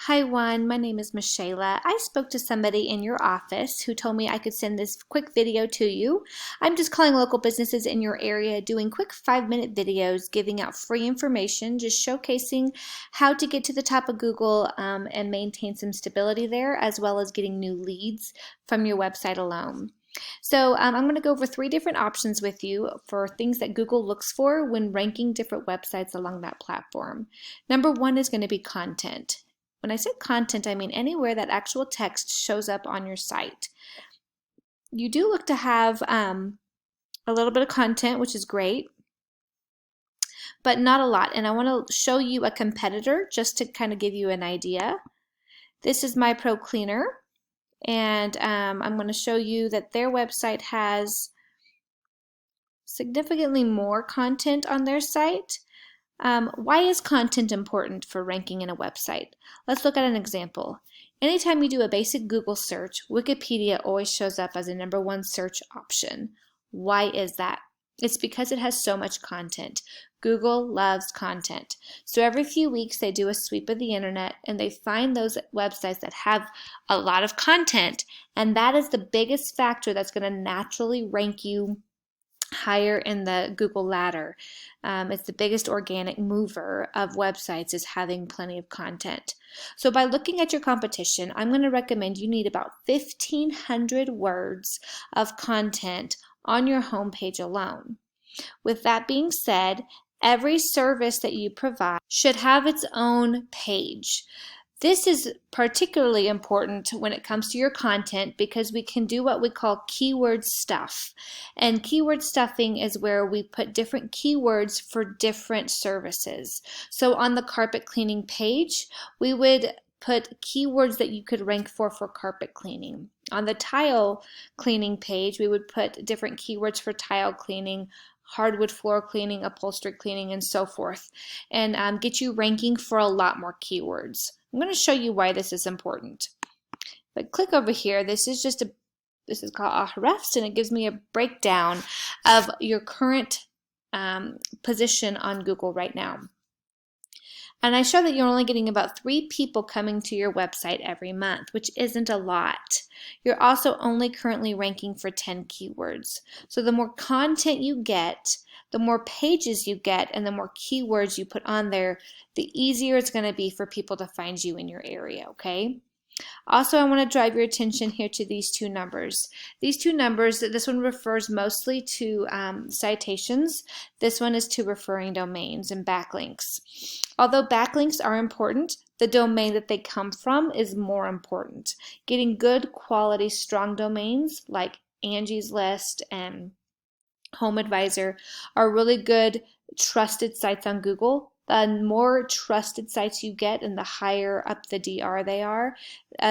Hi, Juan. My name is Michaela. I spoke to somebody in your office who told me I could send this quick video to you. I'm just calling local businesses in your area, doing quick 5-minute videos, giving out free information, just showcasing how to get to the top of Google and maintain some stability there, as well as getting new leads from your website alone. So I'm going to go over 3 different options with you for things that Google looks for when ranking different websites along that platform. Number 1 is going to be content. When I say content, I mean anywhere that actual text shows up on your site. You do look to have a little bit of content, which is great, but not a lot. And I want to show you a competitor just to kind of give you an idea. This is MyProCleaner, and I'm going to show you that their website has significantly more content on their site. Why is content important for ranking in a website? Let's look at an example. Anytime you do a basic Google search, Wikipedia always shows up as a #1 search option. Why is that? It's because it has so much content. Google loves content. So every few weeks they do a sweep of the internet and they find those websites that have a lot of content, and that is the biggest factor that's going to naturally rank you higher in the Google ladder. It's the biggest organic mover of websites is having plenty of content. So by looking at your competition, I'm going to recommend you need about 1,500 words of content on your homepage alone. With that being said, every service that you provide should have its own page. This is particularly important when it comes to your content because we can do what we call keyword stuff. And keyword stuffing is where we put different keywords for different services. So on the carpet cleaning page, we would put keywords that you could rank for carpet cleaning. On the tile cleaning page, we would put different keywords for tile cleaning, hardwood floor cleaning, upholstery cleaning, and so forth, and get you ranking for a lot more keywords. I'm going to show you why this is important. But click over here. This is called Ahrefs, and it gives me a breakdown of your current position on Google right now. And I show that you're only getting about 3 people coming to your website every month, which isn't a lot. You're also only currently ranking for 10 keywords. So the more content you get, the more pages you get, and the more keywords you put on there, the easier it's going to be for people to find you in your area, okay? Also, I want to drive your attention here to these 2 numbers. These 2 numbers, this one refers mostly to citations. This one is to referring domains and backlinks. Although backlinks are important, the domain that they come from is more important. Getting good quality, strong domains like Angie's List and Home Advisor are really good, trusted sites on Google. The more trusted sites you get and the higher up the DR they are,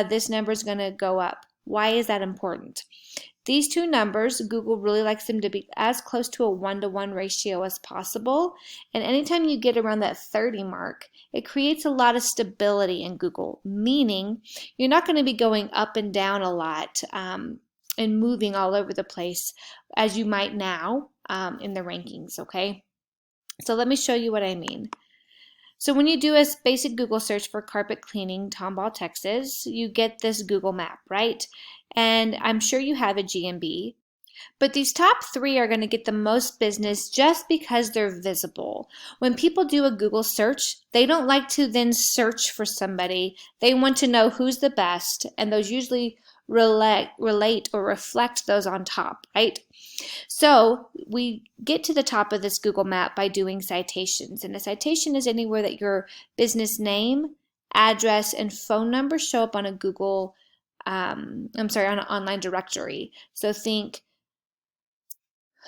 this number is going to go up. Why is that important? These 2 numbers, Google really likes them to be as close to a 1-to-1 ratio as possible. And anytime you get around that 30 mark, it creates a lot of stability in Google, meaning you're not going to be going up and down a lot and moving all over the place as you might now in the rankings, okay? So let me show you what I mean. So when you do a basic Google search for carpet cleaning, Tomball, Texas, you get this Google map, right? And I'm sure you have a GMB. But these top 3 are going to get the most business just because they're visible. When people do a Google search, they don't like to then search for somebody. They want to know who's the best, and those usually relate or reflect those on top, right? So we get to the top of this Google map by doing citations. And a citation is anywhere that your business name, address, and phone number show up on a Google, on an online directory. So think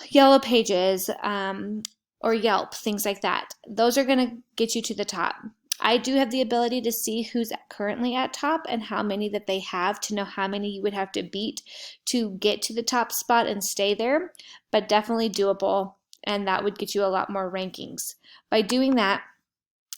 Yellow Pages or Yelp, things like that. Those are going to get you to the top. I do have the ability to see who's currently at top and how many that they have to know how many you would have to beat to get to the top spot and stay there, but definitely doable, and that would get you a lot more rankings. By doing that,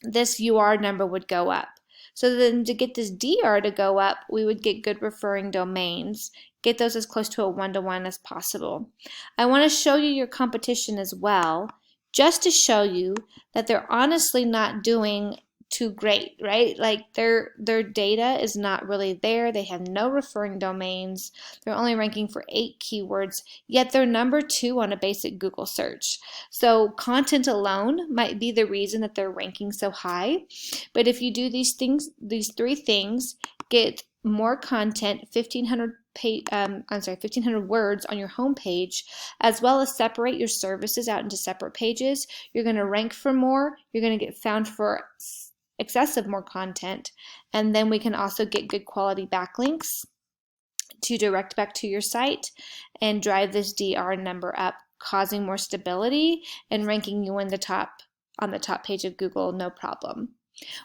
this UR number would go up. So then to get this DR to go up, we would get good referring domains, get those as close to a 1-to-1 as possible. I want to show you your competition as well, just to show you that they're honestly not doing too great, right? Like their data is not really there. They have no referring domains. They're only ranking for 8 keywords, yet they're number 2 on a basic Google search. So content alone might be the reason that they're ranking so high. But if you do these things, these 3 things, get more content, 1,500 words on your home page, as well as separate your services out into separate pages, you're going to rank for more, you're going to get found for excessive more content, and then we can also get good quality backlinks to direct back to your site and drive this DR number up, causing more stability and ranking you in the top on the top page of Google, no problem.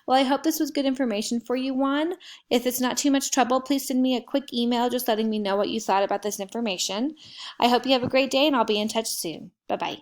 Well, I hope this was good information for you, Juan. If it's not too much trouble, please send me a quick email just letting me know what you thought about this information. I hope you have a great day, and I'll be in touch soon. Bye-bye.